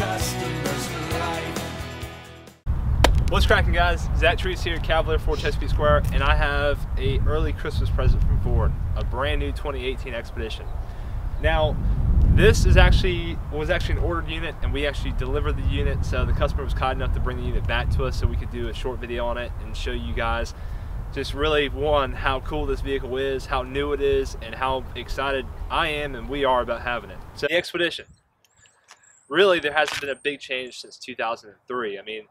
customers for life. What's cracking, guys? Zach Trees here, Cavalier for Chesapeake Square, and I have a early Christmas present from Ford, a brand new 2018 Expedition. Now, this was actually an ordered unit, and we actually delivered the unit, so the customer was kind enough to bring the unit back to us so we could do a short video on it and show you guys just really, one, how cool this vehicle is, how new it is, and how excited I am and we are about having it. So the Expedition, really there hasn't been a big change since 2003. I mean,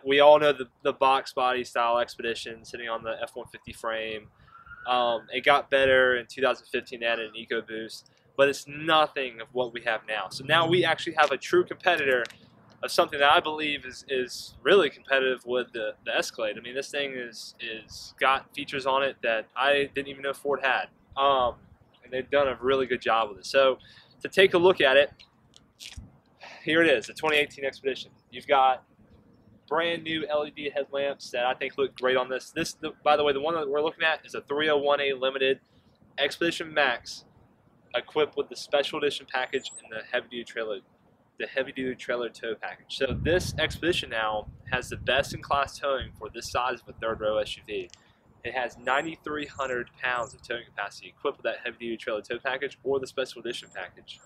we all know the box body style Expedition sitting on the F-150 frame. It got better in 2015, added an EcoBoost, but it's nothing of what we have now. So now we actually have a true competitor of something that I believe is really competitive with the Escalade. I mean, this thing is got features on it that I didn't even know Ford had, and they've done a really good job with it. So to take a look at it, here it is, the 2018 Expedition. You've got brand new LED headlamps that I think look great on this. By the way, the one that we're looking at is a 301A Limited Expedition Max, equipped with the Special Edition package and the heavy-duty trailer tow package. So this Expedition now has the best-in-class towing for this size of a third-row SUV. It has 9,300 pounds of towing capacity, equipped with that heavy-duty trailer tow package or the Special Edition package,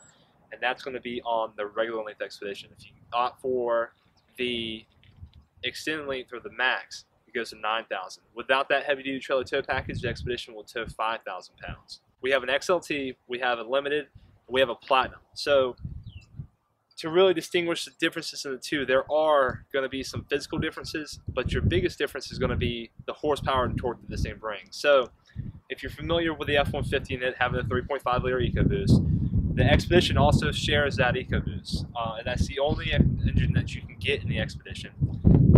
and that's going to be on the regular length Expedition. If you opt for the extended length or the Max, it goes to 9,000. Without that heavy-duty trailer tow package, the Expedition will tow 5,000 pounds. We have an XLT, we have a Limited, and we have a Platinum. So to really distinguish the differences in the two, there are going to be some physical differences, but your biggest difference is going to be the horsepower and torque that this thing brings. So if you're familiar with the F-150 and it having a 3.5 liter EcoBoost, the Expedition also shares that EcoBoost, and that's the only engine that you can get in the Expedition.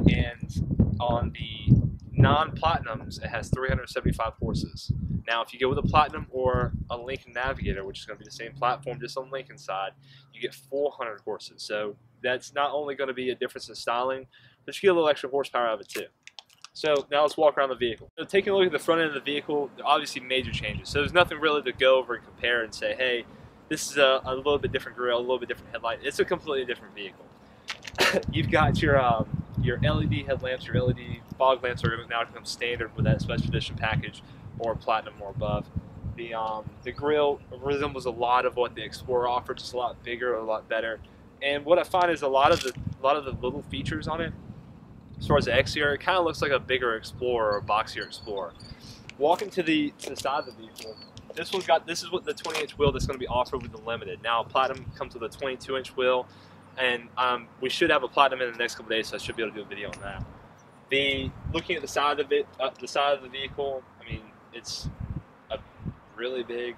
And on the non-Platinums, it has 375 horses. Now, if you go with a Platinum or a Lincoln Navigator, which is going to be the same platform just on Lincoln side, you get 400 horses. So that's not only going to be a difference in styling, but you get a little extra horsepower out of it too. So now let's walk around the vehicle. So taking a look at the front end of the vehicle, there are obviously major changes. So there's nothing really to go over and compare and say, hey, this is a little bit different grille, a little bit different headlight. It's a completely different vehicle. You've got your LED headlamps, your LED fog lamps are now going to come standard with that Special Edition package or Platinum or above. The grille resembles a lot of what the Explorer offered, just a lot bigger, a lot better. And what I find is a lot of the little features on it, as far as the exterior, it kind of looks like a bigger Explorer or boxier Explorer. Walking to the side of the vehicle, this is what the 20-inch wheel that's going to be offered with the Limited. Now Platinum comes with a 22-inch wheel, and we should have a Platinum in the next couple days, so I should be able to do a video on that. Looking at the side of it, the side of the vehicle, I mean, it's a really big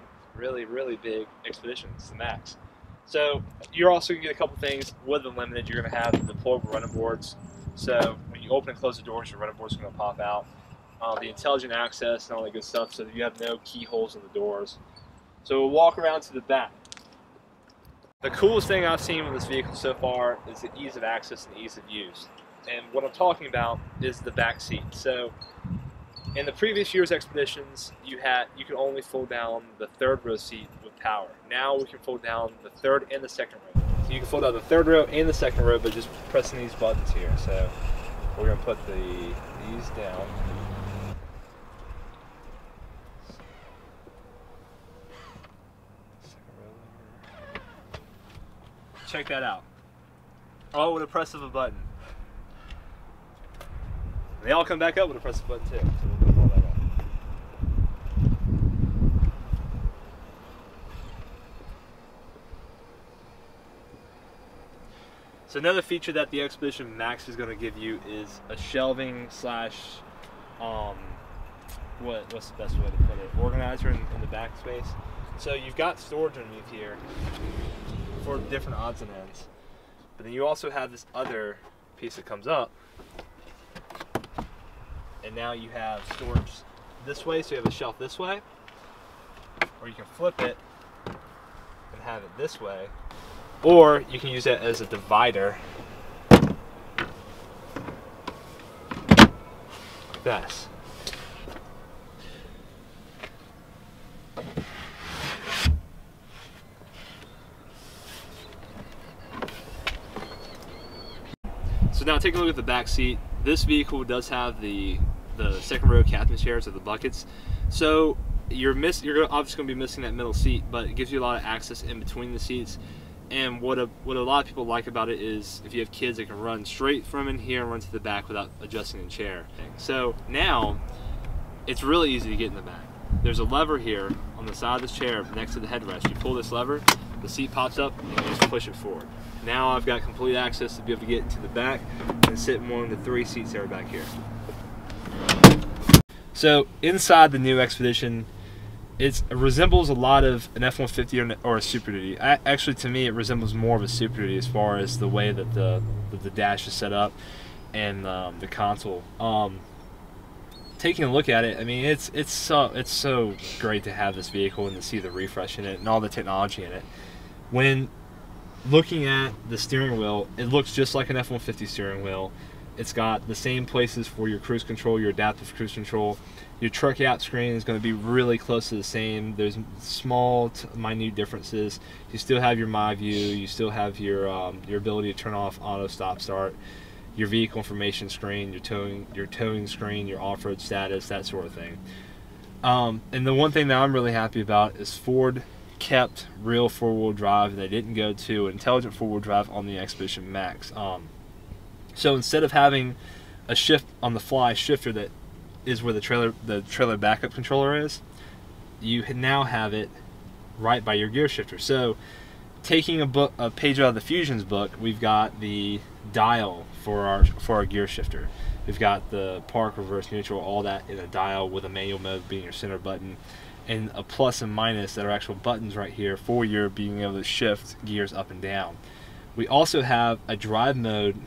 Expedition. It's the Max. So you're also going to get a couple things with the Limited. You're going to have the deployable running boards. So when you open and close the doors, your running boards are going to pop out. The intelligent access and all that good stuff, so that you have no keyholes in the doors. So we'll walk around to the back. The coolest thing I've seen with this vehicle so far is the ease of access and ease of use. And what I'm talking about is the back seat. So in the previous year's Expeditions, you could only fold down the third row seat with power. Now we can fold down the third and the second row. So you can fold down the third row and the second row by just pressing these buttons here. So we're going to put these down. Check that out. Oh, with a press of a button. They all come back up with a press of a button too. So we'll put all that on. So another feature that the Expedition Max is going to give you is a shelving slash, what's the best way to put it? Organizer in the back space. So you've got storage underneath here for different odds and ends, but then you also have this other piece that comes up, and now you have storage this way, so you have a shelf this way, or you can flip it and have it this way, or you can use it as a divider like this. now taking a look at the back seat, this vehicle does have the second row captain's chairs or the buckets. So you're obviously going to be missing that middle seat, but it gives you a lot of access in between the seats. And what a lot of people like about it is if you have kids, they can run straight from in here and run to the back without adjusting the chair. So now it's really easy to get in the back. There's a lever here on the side of this chair next to the headrest. You pull this lever, the seat pops up, and you just push it forward. Now I've got complete access to be able to get into the back and sit in one of the 3 seats that are back here. So inside the new Expedition, it resembles a lot of an F-150 or a Super Duty. Actually, to me, it resembles more of a Super Duty as far as the way that the dash is set up and the console. Taking a look at it, I mean, it's so great to have this vehicle and to see the refresh in it and all the technology in it. When looking at the steering wheel, it looks just like an F-150 steering wheel. It's got the same places for your cruise control, your adaptive cruise control. Your truck app screen is going to be really close to the same. There's small, minute differences. You still have your My View. You still have your ability to turn off auto stop start, your vehicle information screen, your towing screen, your off-road status, that sort of thing. And the one thing that I'm really happy about is Ford kept real four-wheel drive. They didn't go to intelligent four-wheel drive on the Expedition Max. So instead of having a shift on the fly shifter that is where the trailer backup controller is, you now have it right by your gear shifter. So taking a page out of the Fusion's book, we've got the dial for our gear shifter. We've got the park, reverse, neutral, all that in a dial, with a manual mode being your center button, and a plus and minus that are actual buttons right here for your being able to shift gears up and down. We also have a drive mode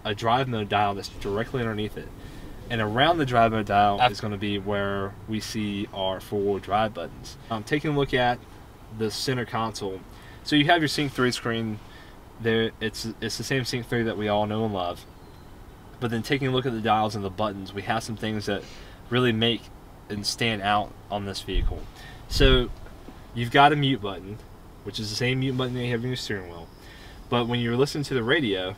dial that's directly underneath it. And around the drive mode dial is going to be where we see our four-wheel drive buttons. Taking a look at the center console, so you have your Sync 3 screen there. It's the same Sync 3 that we all know and love. But then taking a look at the dials and the buttons, we have some things that really make and stand out on this vehicle. So you've got a mute button, which is the same mute button that you have in your steering wheel. But when you're listening to the radio,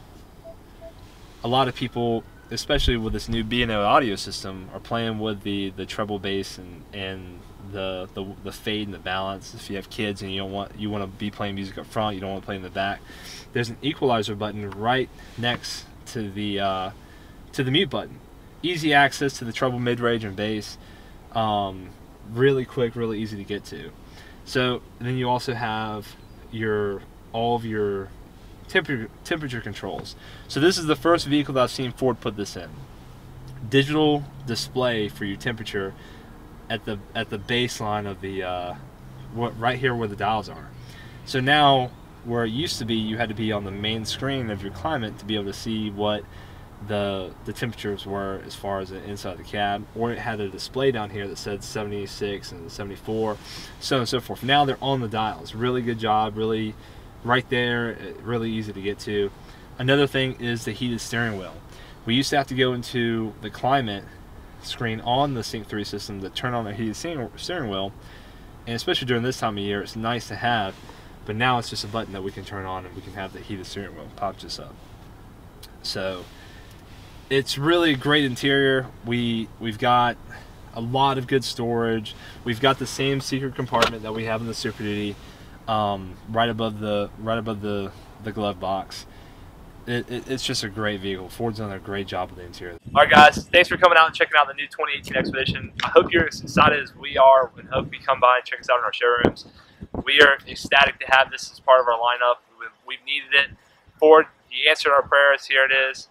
a lot of people, especially with this new B&O audio system, are playing with the treble bass and the fade and the balance. If you have kids and you want to be playing music up front, you don't want to play in the back, there's an equalizer button right next to the mute button. Easy access to the treble, mid-range, and bass. Really quick, really easy to get to. So then you also have all of your temperature controls. So this is the first vehicle that I've seen Ford put this in. Digital display for your temperature at the baseline of the right here where the dials are. So now, where it used to be, you had to be on the main screen of your climate to be able to see what the temperatures were as far as the inside of the cab, or it had a display down here that said 76 and 74, so on and so forth. Now they're on the dials. Really good job, really right there, really easy to get to. Another thing is the heated steering wheel. We used to have to go into the climate screen on the Sync 3 system to turn on the heated steering wheel, and especially during this time of year, it's nice to have. But now it's just a button that we can turn on and we can have the heated steering wheel pop just up. So it's really a great interior. We've got a lot of good storage. We've got the same secret compartment that we have in the Super Duty, right above the glove box. It's just a great vehicle. Ford's done a great job with the interior. All right, guys, thanks for coming out and checking out the new 2018 Expedition. I hope you're as excited as we are, and hope you come by and check us out in our showrooms. We are ecstatic to have this as part of our lineup. We've needed it. Ford, you answered our prayers. Here it is.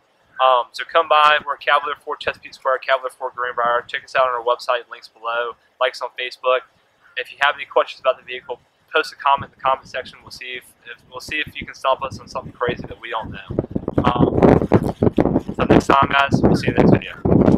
So come by. We're at Cavalier 4 Chesapeake Square, Cavalier 4 Greenbrier. Check us out on our website, links below. Like us on Facebook. If you have any questions about the vehicle, post a comment in the comment section. We'll see if you can stump us on something crazy that we don't know. Until next time, guys. We'll see you in the next video.